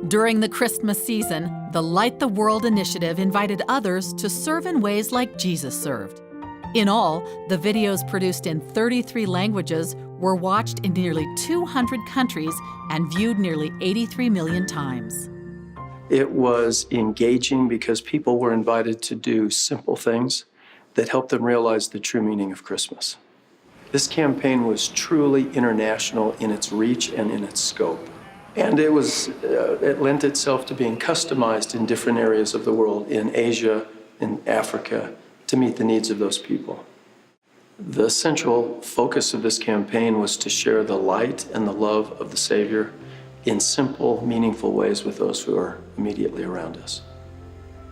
During the Christmas season, the Light the World initiative invited others to serve in ways like Jesus served. In all, the videos produced in 33 languages were watched in nearly 200 countries and viewed nearly 83 million times. It was engaging because people were invited to do simple things that helped them realize the true meaning of Christmas. This campaign was truly international in its reach and in its scope. And it lent itself to being customized in different areas of the world, in Asia, in Africa, to meet the needs of those people. The central focus of this campaign was to share the light and the love of the Savior in simple, meaningful ways with those who are immediately around us.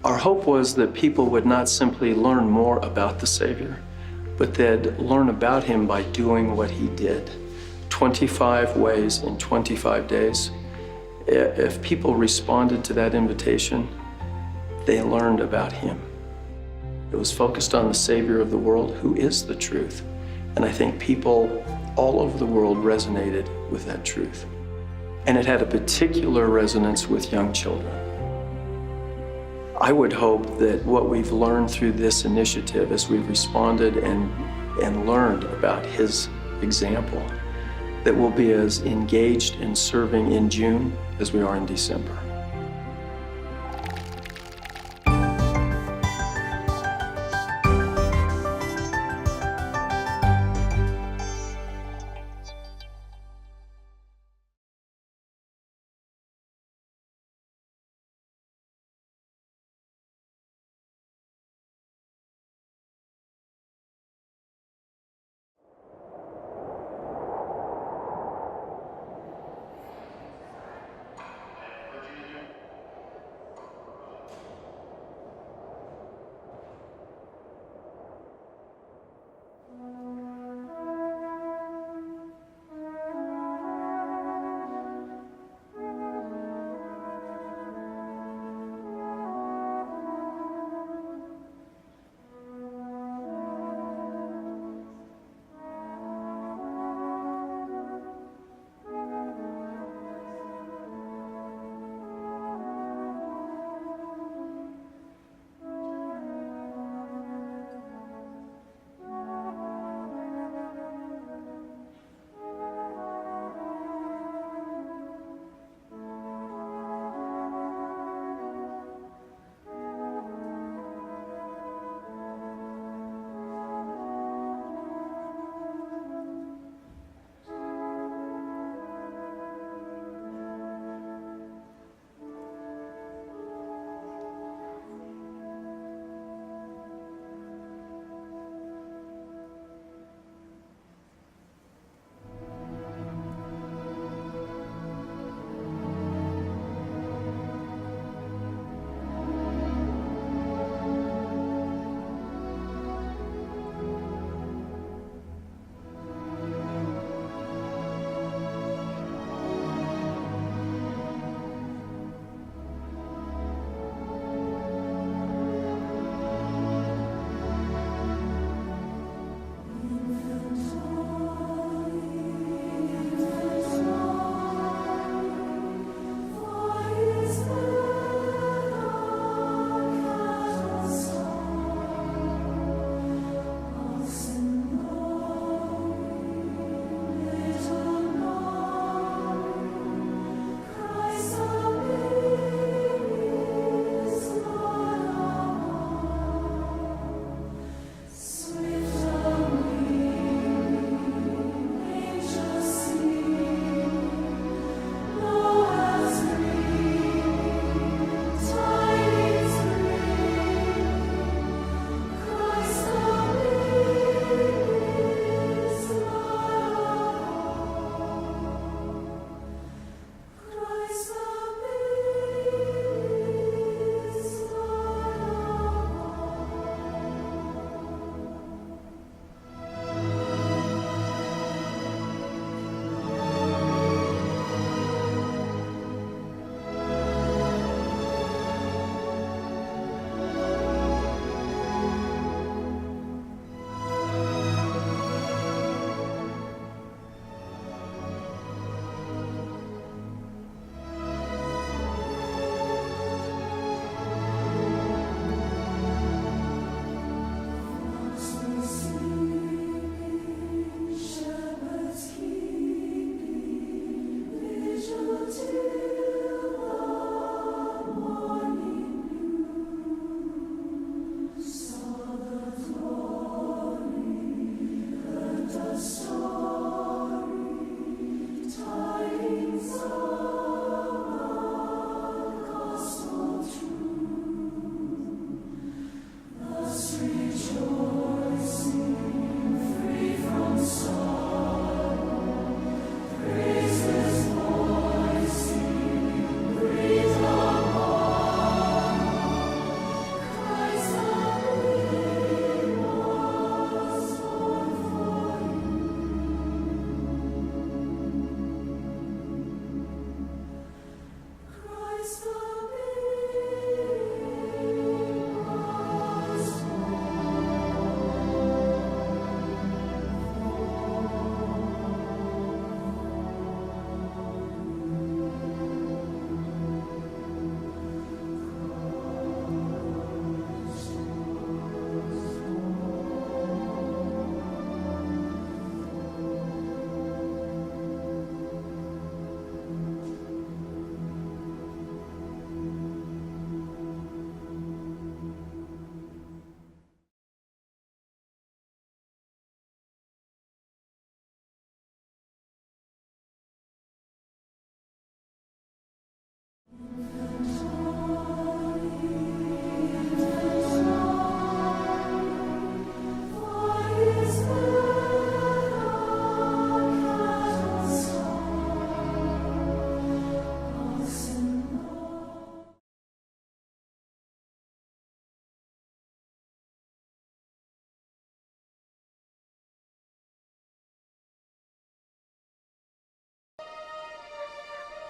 Our hope was that people would not simply learn more about the Savior, but they'd learn about him by doing what he did. 25 ways in 25 days. If people responded to that invitation, they learned about him. It was focused on the Savior of the world, who is the truth. And I think people all over the world resonated with that truth. And it had a particular resonance with young children. I would hope that what we've learned through this initiative as we've responded and learned about his example, that we'll be as engaged in serving in June as we are in December.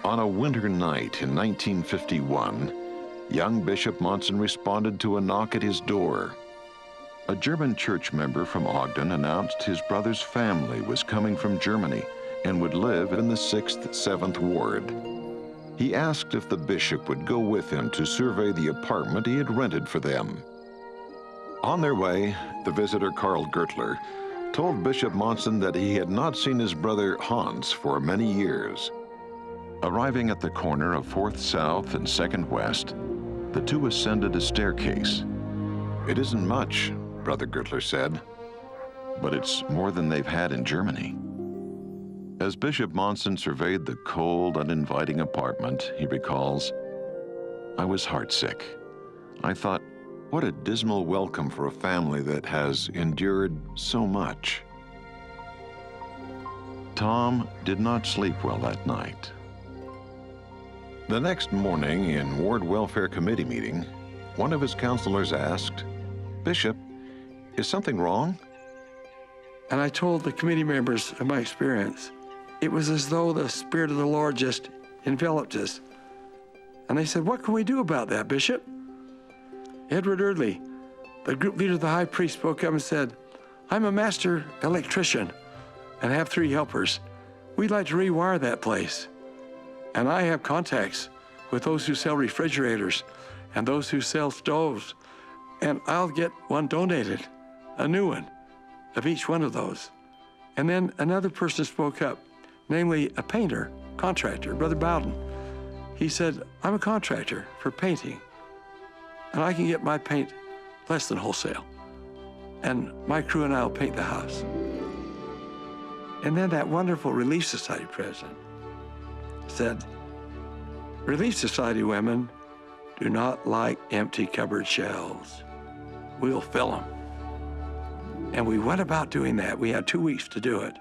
On a winter night in 1951, young Bishop Monson responded to a knock at his door. A German church member from Ogden announced his brother's family was coming from Germany and would live in the 6th, 7th Ward. He asked if the bishop would go with him to survey the apartment he had rented for them. On their way, the visitor, Carl Gertler, told Bishop Monson that he had not seen his brother Hans for many years. Arriving at the corner of 4th South and 2nd West, the two ascended a staircase. "It isn't much," Brother Gertler said, "but it's more than they've had in Germany." As Bishop Monson surveyed the cold, uninviting apartment, he recalls, "I was heartsick. I thought, what a dismal welcome for a family that has endured so much." Tom did not sleep well that night. The next morning, in Ward Welfare Committee meeting, one of his counselors asked, "Bishop, is something wrong?" And I told the committee members of my experience. It was as though the Spirit of the Lord just enveloped us. And they said, "What can we do about that, Bishop?" Edward Eardley, the group leader of the high priest, spoke up and said, "I'm a master electrician and have 3 helpers. We'd like to rewire that place. And I have contacts with those who sell refrigerators and those who sell stoves. And I'll get one donated, a new one, of each one of those." And then another person spoke up, namely a painter, contractor, Brother Bowden. He said, "I'm a contractor for painting, and I can get my paint less than wholesale. And my crew and I will paint the house." And then that wonderful Relief Society president said, "Relief Society women do not like empty cupboard shelves. We'll fill them." And we went about doing that. We had 2 weeks to do it.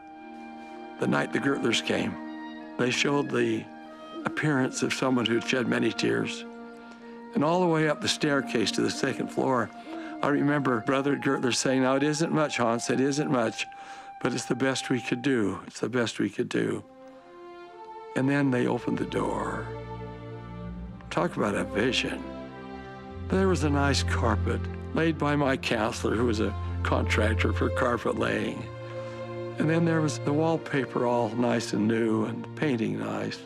The night the Gertlers came, they showed the appearance of someone who'd shed many tears. And all the way up the staircase to the 2nd floor, I remember Brother Gertler saying, "Now, it isn't much, Hans, it isn't much, but it's the best we could do. It's the best we could do." And then they opened the door. Talk about a vision. There was a nice carpet laid by my counselor, who was a contractor for carpet laying. And then there was the wallpaper all nice and new and the painting nice.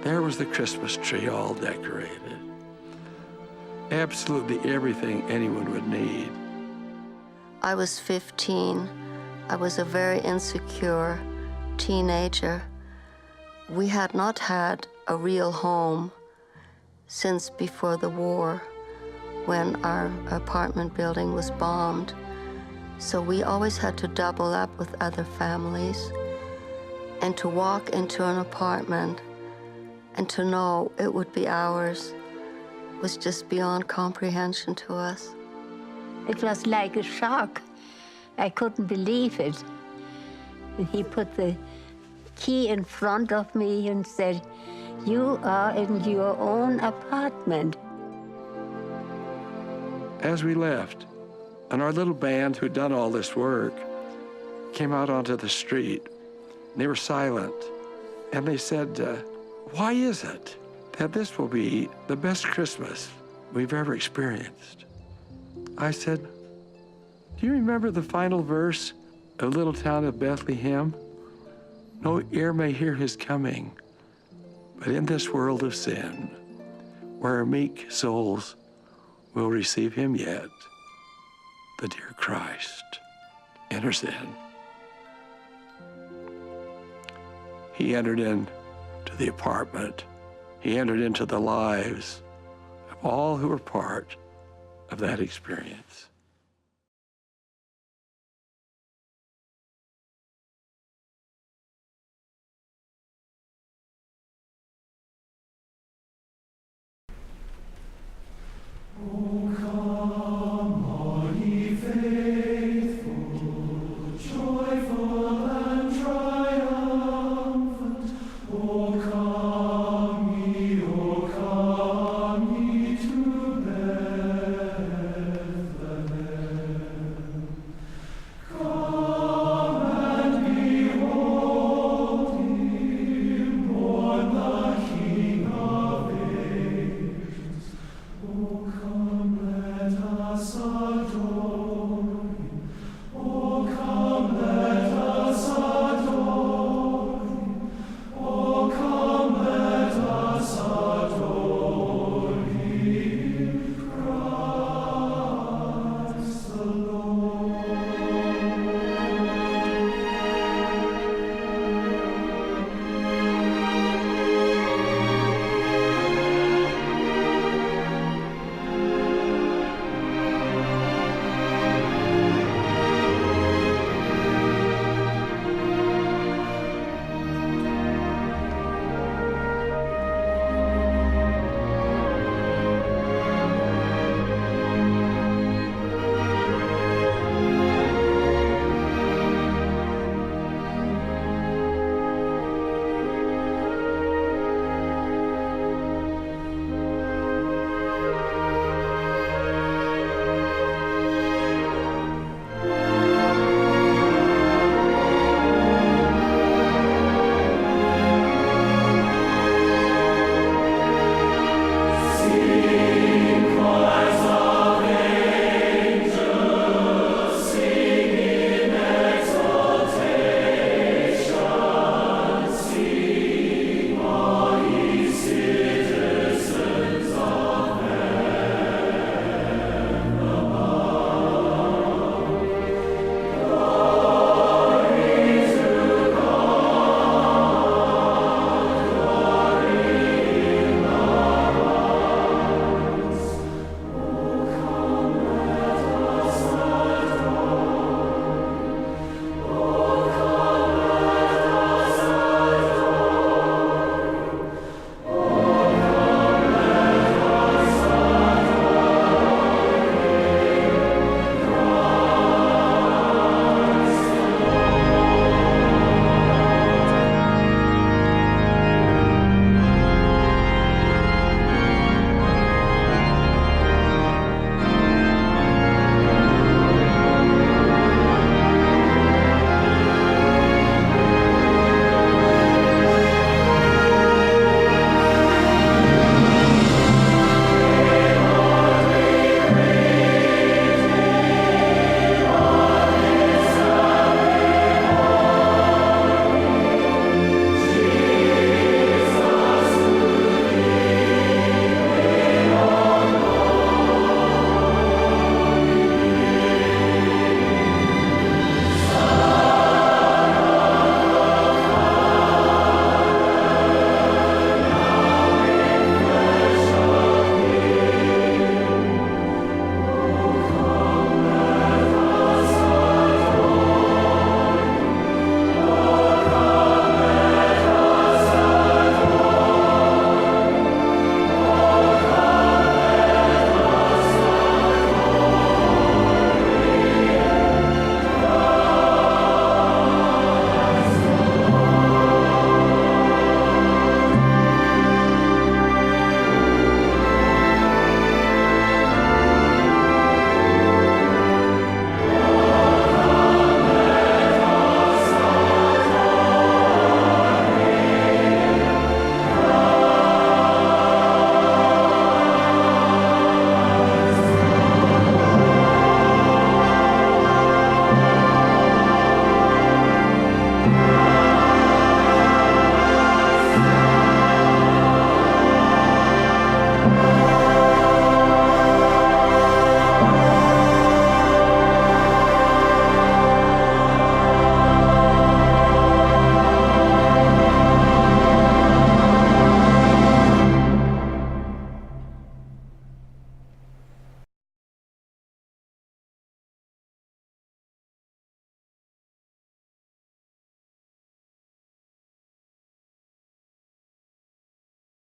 There was the Christmas tree all decorated. Absolutely everything anyone would need. I was 15. I was a very insecure teenager. We had not had a real home since before the war, when our apartment building was bombed. So we always had to double up with other families. And to walk into an apartment and to know it would be ours was just beyond comprehension to us. It was like a shock. I couldn't believe it. He put the key in front of me and said, "You are in your own apartment." As we left, and our little band who'd done all this work came out onto the street, they were silent, and they said, "Why is it that this will be the best Christmas we've ever experienced?" I said, "Do you remember the final verse of Little Town of Bethlehem? No ear may hear his coming, but in this world of sin, where meek souls will receive him yet, the dear Christ enters in." He entered into the apartment. He entered into the lives of all who were part of that experience.